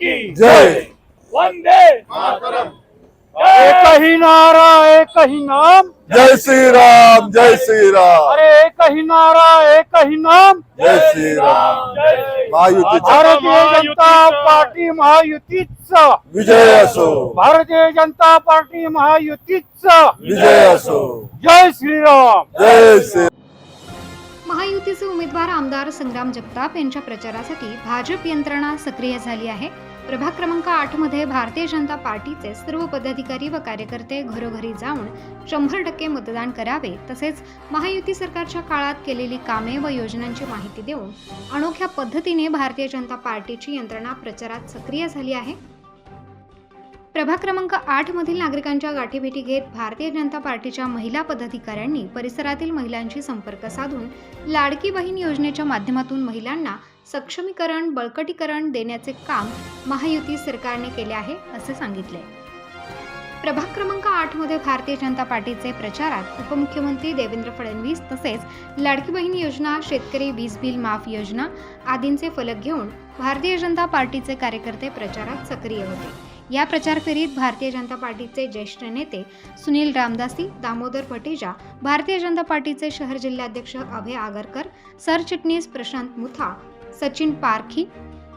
की जय। वंदे मातरम। एक ही नारा एक ही नाम, जय श्री राम जय श्री राम अरे एक ही नारा एक ही नाम, जय श्री राम। महायुतीचा भारतीय जनता पार्टी महायुतीचा विजय असो, भारतीय जनता पार्टी महायुतीचा विजय असो। जय श्रीराम। जय श्री महायुतीचे उमेदवार आमदार संग्राम जगताप यांच्या प्रचारासाठी भाजप यंत्रणा सक्रिय झाली आहे। प्रभाग क्रमांक 8 मध्ये भारतीय जनता पार्टीचे सर्व पदाधिकारी व कार्यकर्ते घरोघरी जाऊन 100% मतदान करावे, तसेच महायुती सरकारच्या काळात केलेली कामे व योजनांची माहिती देऊन अनोख्या पद्धतीने भारतीय जनता पार्टीची यंत्रणा प्रचारात सक्रिय झाली आहे। प्रभाग क्रमांक 8 मधील नागरिकांच्या गाठीभेटी घेत भारतीय जनता पार्टीच्या महिला पदाधिकाऱ्यांनी परिसरातील महिलांशी संपर्क साधून लाडकी बहीण योजनेच्या माध्यमातून महिलांना सक्षमीकरण बळकटीकरण देण्याचे काम महायुती सरकारने केले आहे असे सांगितले। प्रभाग क्रमांक 8 मध्ये भारतीय जनता पार्टीचे प्रचारात उपमुख्यमंत्री देवेंद्र फडणवीस तसेच लाडकी बहीण योजना, शेतकरी वीज बिल माफ योजना आदींचे फलक घेऊन भारतीय जनता पार्टीचे कार्यकर्ते प्रचारात सक्रिय होते। या प्रचार फेरीत भारतीय जनता पार्टीचे ज्येष्ठ नेते सुनील रामदासी, दामोदर भटेजा, भारतीय जनता पार्टीचे शहर जिल्हाध्यक्ष अभय आगरकर, सरचिटणीस प्रशांत मुथा, सचिन पारखी,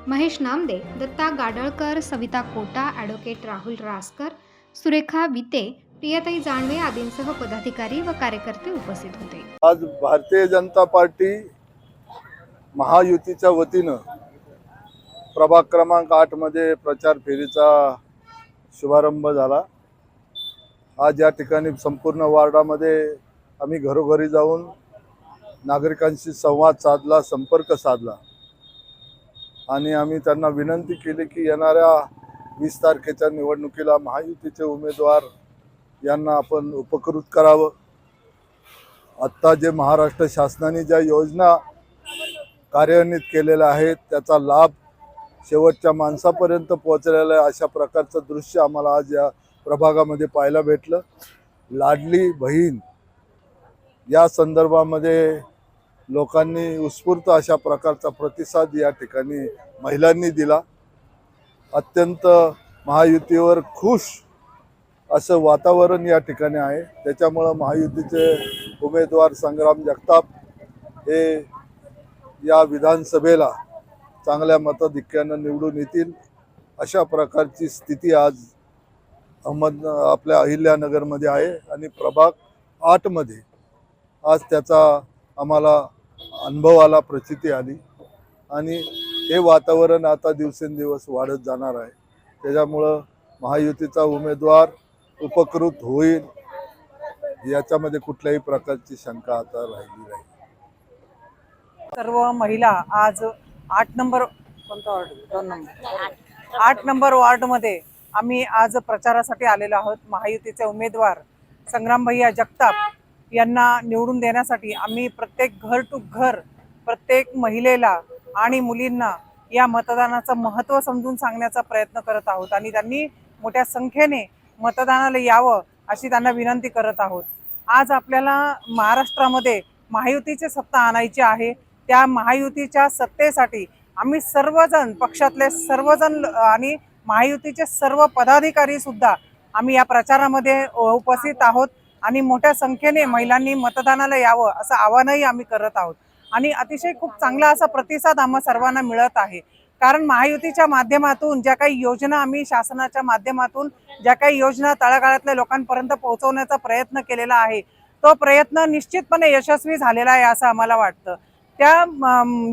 महेश नामदे, दत्ता गाडळकर, सविता कोटा, ॲडव्होकेट राहुल रासकर, सुरेखा विते, प्रियताई जाणवे आदींसह पदाधिकारी व कार्यकर्ते उपस्थित होते। आज भारतीय जनता पार्टी महायुतीच्या वतीनं प्रभाग क्रमांक 8 मध्ये प्रचार फेरीचा शुभारंभ झाला। आज या ठिकाणी संपूर्ण वार्डामध्ये आम्ही घरोघरी जाऊन नागरिकांशी संवाद साधला, संपर्क साधला आणि आम्ही त्यांना विनंती केली की येणाऱ्या 20 तारखेच्या निवडणुकीला महायुतीचे उमेदवार यांना आपण उपकृत करावं। आत्ता जे महाराष्ट्र शासनाने ज्या योजना कार्यान्वित केलेल्या आहेत त्याचा लाभ शेवटच्या माणसापर्यंत पोहोचलेलं आहे, अशा प्रकारचं दृश्य आम्हाला आज या प्रभागामध्ये पाहायला भेटलं। लाडली बहीण या संदर्भामध्ये लोकांनी उत्स्फूर्त अशा प्रकारचा प्रतिसाद या ठिकाणी महिलांनी दिला। अत्यंत महायुतीवर खुश असं वातावरण या ठिकाणी आहे। त्याच्यामुळं महायुतीचे उमेदवार संग्राम जगताप हे या विधानसभेला चांगल्या मताधिक्यानं निवडून येतील अशा प्रकारची स्थिती आज आपल्या अहिल्यानगरमध्ये आहे आणि प्रभाग 8 मध्ये आज त्याचा आम्हाला अनुभवाला प्रचिती आली आणि हे वातावरण आता दिवसेंदिवस वाढत जाणार आहे। त्याच्यामुळं महायुतीचा उमेदवार उपकृत होईल याच्यामध्ये कुठल्याही प्रकारची शंका आता राहिली नाही। सर्व महिला आज 8 नंबर कोणता वार्ड 2 नंबर 8 नंबर वार्डमध्ये आम्ही आज प्रचारासाठी आलेलो आहोत। महायुतीचे उमेदवार संग्राम भैया जगताप यांना निवडून देण्यासाठी आम्ही प्रत्येक घर टू घर प्रत्येक महिलेला आणि मुलींना या मतदानाचं महत्त्व समजून सांगण्याचा प्रयत्न करत आहोत आणि त्यांनी मोठ्या संख्येने मतदानाला यावं अशी त्यांना विनंती करत आहोत। आज आपल्याला महाराष्ट्रामध्ये महायुतीची सत्ता आणायची आहे। त्या महायुतीच्या सत्तेसाठी आम्ही सर्वजण पक्षातले सर्वजण आणि महायुतीचे सर्व पदाधिकारी सुद्धा आम्ही या प्रचारामध्ये उपस्थित आहोत आणि मोठ्या संख्येने महिलांनी मतदानाला यावं असं आवाहनही आम्ही करत आहोत आणि अतिशय खूप चांगला असा प्रतिसाद आम्हा सर्वांना मिळत आहे। कारण महायुतीच्या माध्यमातून ज्या काही योजना आम्ही शासनाच्या माध्यमातून ज्या काही योजना तळागाळातल्या लोकांपर्यंत पोहोचवण्याचा प्रयत्न केलेला आहे तो प्रयत्न निश्चितपणे यशस्वी झालेला आहे असं आम्हाला वाटतं। त्या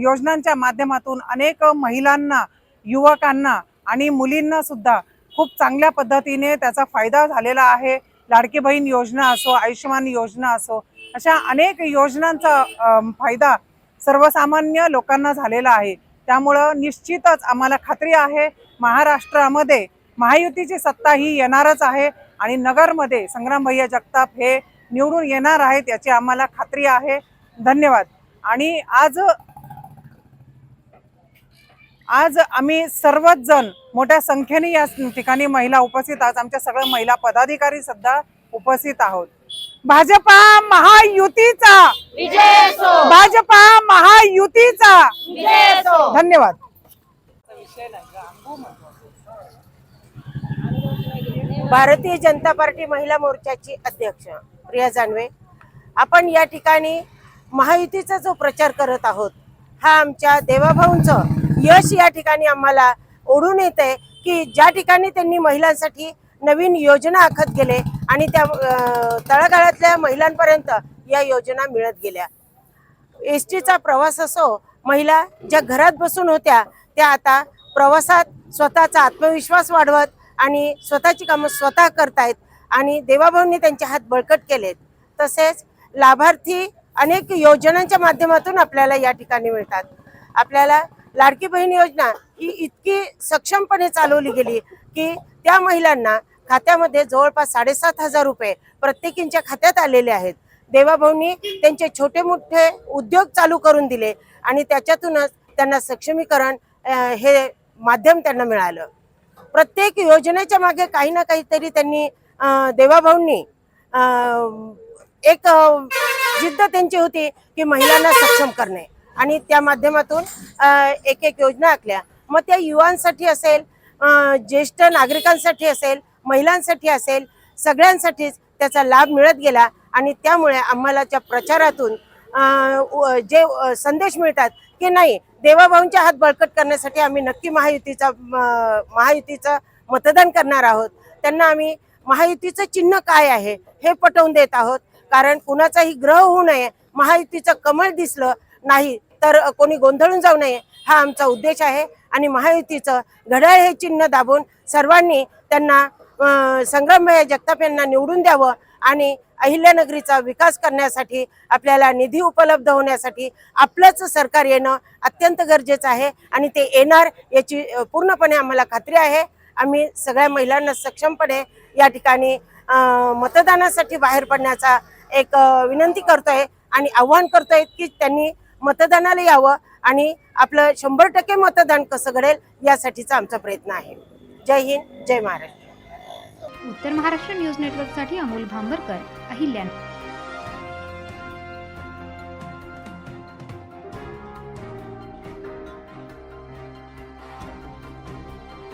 योजनांच्या माध्यमातून अनेक महिलांना, युवकांना आणि मुलींना सुद्धा खूप चांगल्या पद्धतीने त्याचा फायदा झालेला आहे। लाडकी बहीण योजना असो, आयुष्यमान योजना असो, अशा अनेक योजनांचा फायदा सर्वसामान्य लोकांना झालेला आहे। त्यामुळं निश्चितच आम्हाला खात्री आहे महाराष्ट्रामध्ये महायुतीची सत्ता ही येणारच आहे आणि नगरमध्ये संग्राम भैया जगताप हे निवडून येणार आहेत याची आम्हाला खात्री आहे। धन्यवाद। आणि आज आम्ही सर्वच जण मोठ्या संख्येने या ठिकाणी महिला उपस्थित आहोत। आमच्या सगळ्या महिला पदाधिकारी सुद्धा उपस्थित आहोत। भाजपा महायुतीचा विजय असो, भाजपा महायुतीचा विजय असो। धन्यवाद। भारतीय जनता पार्टी महिला मोर्चाची अध्यक्ष प्रिया जानवे, आपण या ठिकाणी महायुतीचा जो प्रचार करत आहोत, हा आमच्या देवाभाऊंचं यश या ठिकाणी आम्हाला ओढून येते की ज्या ठिकाणी त्यांनी महिलांसाठी नवीन योजना आखत गेले आणि त्या तळागाळातल्या महिलांपर्यंत या योजना मिळत गेल्या। एसटीचा प्रवास असो, महिला ज्या घरात बसून होत्या त्या आता प्रवासात स्वतःचा आत्मविश्वास वाढवत आणि स्वतःची कामं स्वतः करतायत आणि देवाभाऊंनी त्यांचे हात बळकट केलेत। तसेच लाभार्थी अनेक योजनांच्या माध्यमातून आपल्याला या ठिकाणी मिळतात। आपल्याला लाडकी बहीण योजना ही इतकी सक्षमपणे चालवली गेली की त्या महिलांना खात्यामध्ये जवळपास 7,500 रुपये प्रत्येकींच्या खात्यात आलेले आहेत। देवाभाऊंनी त्यांचे छोटे मोठे उद्योग चालू करून दिले आणि त्याच्यातूनच त्यांना सक्षमीकरण हे माध्यम त्यांना मिळालं। प्रत्येक योजनेच्या मागे काही ना काहीतरी त्यांनी देवाभाऊंनी एक जिद्द त्यांची होती की महिलांना सक्षम करणे आणि त्या माध्यमातून एक एक योजना आखल्या। मग त्या युवांसाठी असेल, ज्येष्ठ नागरिकांसाठी असेल, महिलांसाठी असेल, सगळ्यांसाठीच त्याचा लाभ मिळत गेला आणि त्यामुळे आम्हाला त्या प्रचारातून जे संदेश मिळतात की नाही, देवाभाऊंच्या हात बळकट करण्यासाठी आम्ही नक्की महायुतीचं मतदान करणार आहोत। त्यांना आम्ही महायुतीचं चिन्ह काय आहे हे पटवून देत आहोत, कारण कुणाचाही ग्रह होऊ नये, महायुतीचं कमळ दिसलं नाही तर कोणी गोंधळून जाऊ नये हा आमचा उद्देश आहे आणि महायुतीचं घड्याळ हे चिन्ह दाबून सर्वांनी त्यांना संग्रामभाई जगताप यांना निवडून द्यावं आणि अहिल्यानगरीचा विकास करण्यासाठी आपल्याला निधी उपलब्ध होण्यासाठी आपलंच सरकार येणं अत्यंत गरजेचं आहे आणि ते येणार याची पूर्णपणे आम्हाला खात्री आहे। आम्ही सगळ्या महिलांना सक्षमपणे या ठिकाणी मतदानासाठी बाहेर पडण्याचा एक विनंती करतोय आणि आव्हान करतोय की त्यांनी मतदानाला यावं आणि आपलं 100% मतदान कसं घडेल यासाठीचा आमचा प्रयत्न आहे। जय हिंद, जय महाराष्ट्र। उत्तर महाराष्ट्र न्यूज नेटवर्कसाठी अमोल भांबरकर, अहिल्यानगर।